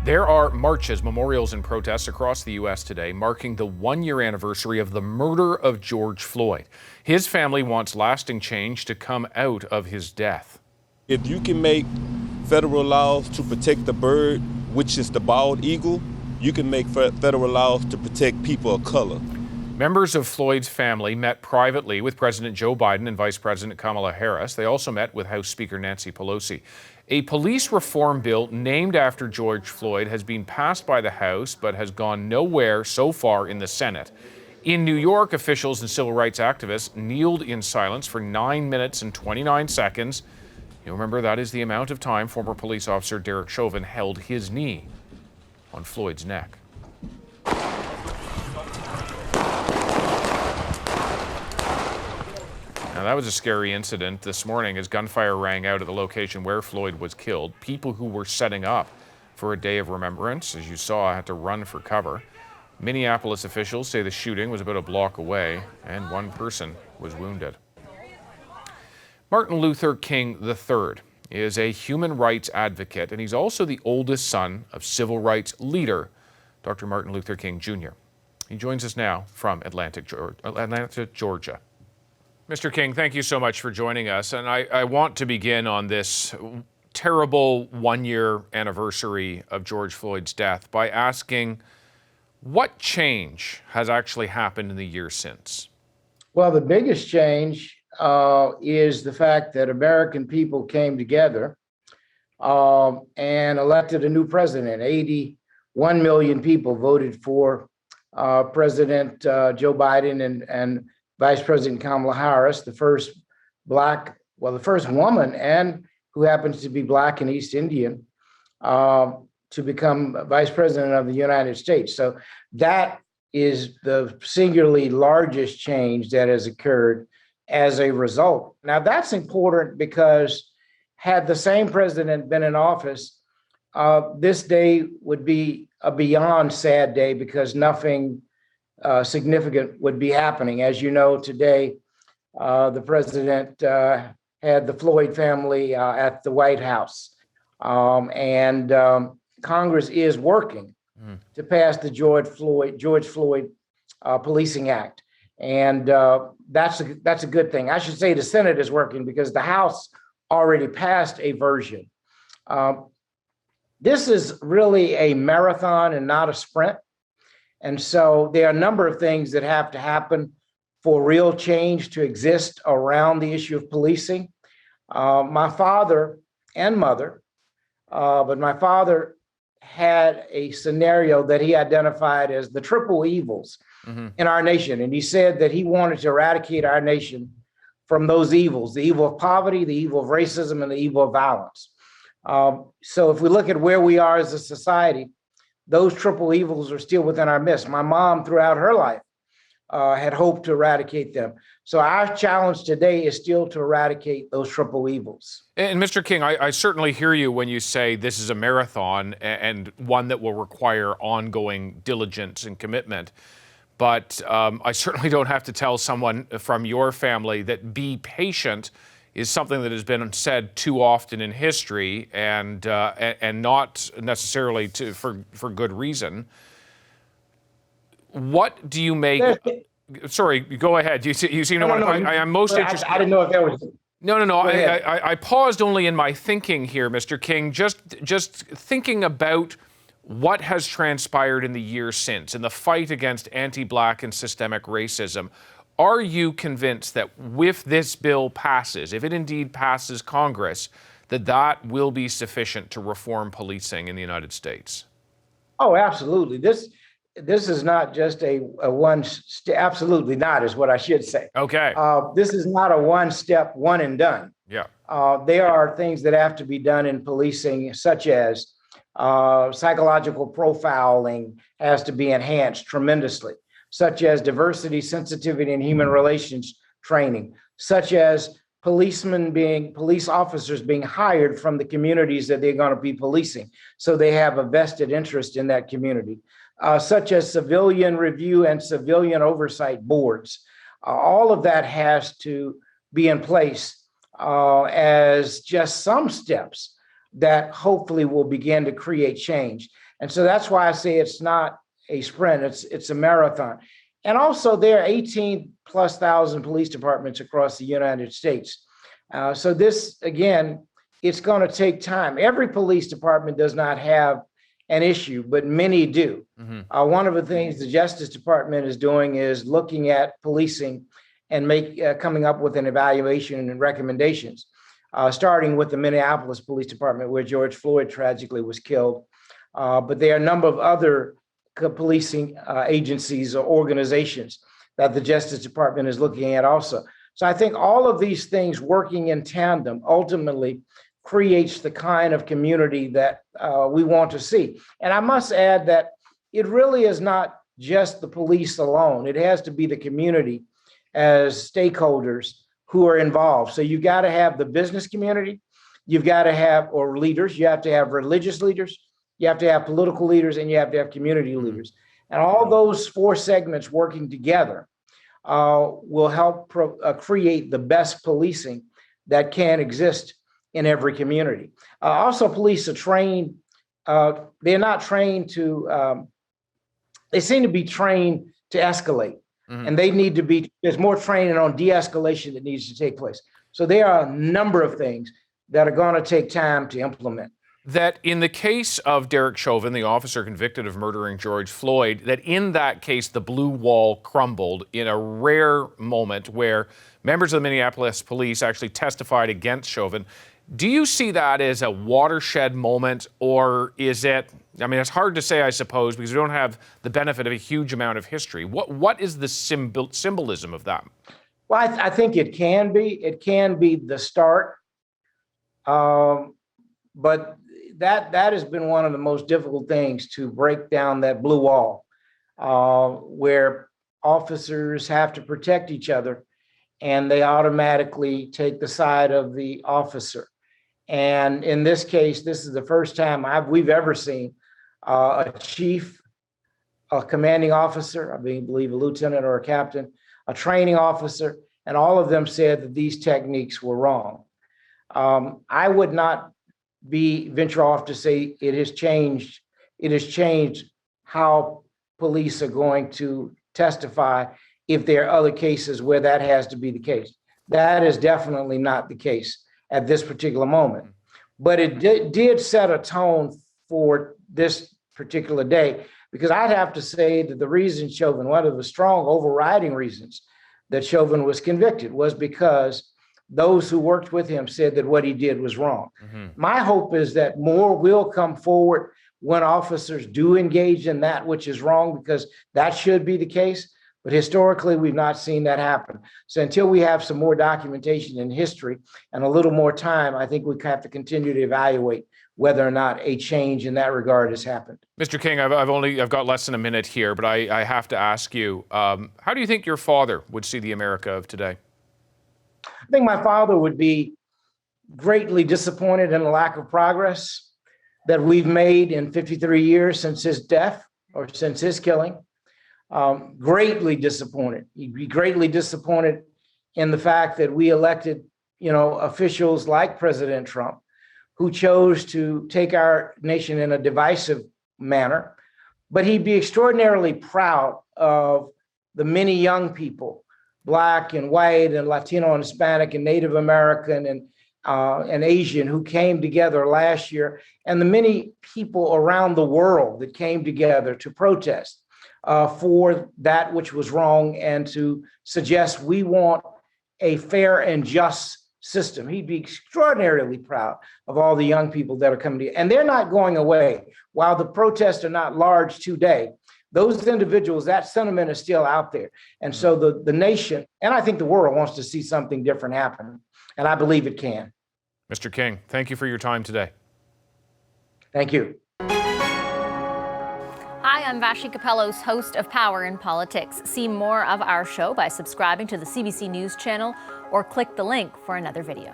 There are marches, memorials, and protests across the U.S. today marking the one-year anniversary of the murder of George Floyd. His family wants lasting change to come out of his death. If you can make federal laws to protect the bird, which is the bald eagle, you can make federal laws to protect people of color. Members of Floyd's family met privately with President Joe Biden and Vice President Kamala Harris. They also met with House Speaker Nancy Pelosi. A police reform bill named after George Floyd has been passed by the House but has gone nowhere so far in the Senate. In New York, officials and civil rights activists kneeled in silence for 9 minutes and 29 seconds. You'll remember that is the amount of time former police officer Derek Chauvin held his knee on Floyd's neck. Now, that was a scary incident this morning as gunfire rang out at the location where Floyd was killed. People who were setting up for a day of remembrance, as you saw, had to run for cover. Minneapolis officials say the shooting was about a block away and one person was wounded. Martin Luther King III is a human rights advocate, and he's also the oldest son of civil rights leader, Dr. Martin Luther King Jr. He joins us now from Atlanta, Georgia. Mr. King, thank you so much for joining us. And I want to begin on this terrible one-year anniversary of George Floyd's death by asking what change has actually happened in the year since? Well, the biggest change is the fact that American people came together and elected a new president. 81 million people voted for President Joe Biden and Vice President Kamala Harris, the first woman and who happens to be Black and East Indian to become Vice President of the United States. So that is the singularly largest change that has occurred as a result. Now, that's important because had the same president been in office, this day would be a beyond sad day because nothing significant would be happening. As you know, today, the president had the Floyd family at the White House. And Congress is working to pass the George Floyd Policing Act. And that's a good thing. I should say the Senate is working because the House already passed a version. This is really a marathon and not a sprint. And so there are a number of things that have to happen for real change to exist around the issue of policing. My father and mother, but my father had a scenario that he identified as the triple evils in our nation. And he said that he wanted to eradicate our nation from those evils, the evil of poverty, the evil of racism, and the evil of violence. So if we look at where we are as a society, those triple evils are still within our midst. My mom, throughout her life, had hoped to eradicate them. So our challenge today is still to eradicate those triple evils. And Mr. King, I certainly hear you when you say this is a marathon and one that will require ongoing diligence and commitment. But I certainly don't have to tell someone from your family that be patient is something that has been said too often in history and not necessarily for good reason. What do you make? Sorry, go ahead. You seem to want to. I'm most interested. I didn't know if there was. No. I paused only in my thinking here, Mr. King, just thinking about what has transpired in the years since in the fight against anti-Black and systemic racism. Are you convinced that if this bill passes, if it indeed passes Congress, that will be sufficient to reform policing in the United States? Oh, absolutely. This is not just a one step. Absolutely not, is what I should say. Okay. This is not a one step, one and done. Yeah. There are things that have to be done in policing, such as psychological profiling has to be enhanced tremendously, such as diversity, sensitivity, and human relations training, such as police officers being hired from the communities that they're going to be policing. So they have a vested interest in that community, such as civilian review and civilian oversight boards. All of that has to be in place as just some steps that hopefully will begin to create change. And so that's why I say it's not a sprint, it's a marathon. And also there are 18,000+ police departments across the United States. So this, again, it's going to take time. Every police department does not have an issue, but many do. One of the things the Justice Department is doing is looking at policing and coming up with an evaluation and recommendations, starting with the Minneapolis Police Department, where George Floyd tragically was killed. But there are a number of other policing agencies or organizations that the Justice Department is looking at also. So I think all of these things working in tandem ultimately creates the kind of community that we want to see. And I must add that it really is not just the police alone. It has to be the community as stakeholders who are involved. So you've got to have the business community, you've got to have, or leaders, you have to have religious leaders, you have to have political leaders, and you have to have community leaders. And all those four segments working together will help create the best policing that can exist in every community. Also, police are trained, they're not trained to, they seem to be trained to escalate. And they need to be, there's more training on de-escalation that needs to take place. So there are a number of things that are going to take time to implement. That in the case of Derek Chauvin, the officer convicted of murdering George Floyd, that in that case, the blue wall crumbled in a rare moment where members of the Minneapolis police actually testified against Chauvin. Do you see that as a watershed moment, or is it, I mean, it's hard to say, I suppose, because we don't have the benefit of a huge amount of history. What is the symbolism of that? Well, I think it can be. It can be the start. But that has been one of the most difficult things, to break down that blue wall, where officers have to protect each other and they automatically take the side of the officer. And in this case, this is the first time we've ever seen a chief, a commanding officer, I believe a lieutenant or a captain, a training officer, and all of them said that these techniques were wrong. I would not venture off to say it has changed. It has changed how police are going to testify if there are other cases where that has to be the case. That is definitely not the case at this particular moment. But it did set a tone for this particular day, because I'd have to say that the reason Chauvin, one of the strong overriding reasons that Chauvin was convicted, was because those who worked with him said that what he did was wrong. My hope is that more will come forward when officers do engage in that which is wrong, because that should be the case. But historically, we've not seen that happen. So until we have some more documentation in history and a little more time, I think we have to continue to evaluate whether or not a change in that regard has happened. Mr. King, I've got less than a minute here, but I have to ask you, how do you think your father would see the America of today? I think my father would be greatly disappointed in the lack of progress that we've made in 53 years since his death, or since his killing. Greatly disappointed. He'd be greatly disappointed in the fact that we elected, officials like President Trump, who chose to take our nation in a divisive manner. But he'd be extraordinarily proud of the many young people, Black and white and Latino and Hispanic and Native American and Asian, who came together last year, and the many people around the world that came together to protest for that which was wrong, and to suggest we want a fair and just system. He'd be extraordinarily proud of all the young people that are coming together. And they're not going away. While the protests are not large today, those individuals, that sentiment is still out there. And so the nation, and I think the world, wants to see something different happen. And I believe it can. Mr. King, thank you for your time today. Thank you. Hi, I'm Vashi Capellos, host of Power in Politics. See more of our show by subscribing to the CBC News channel or click the link for another video.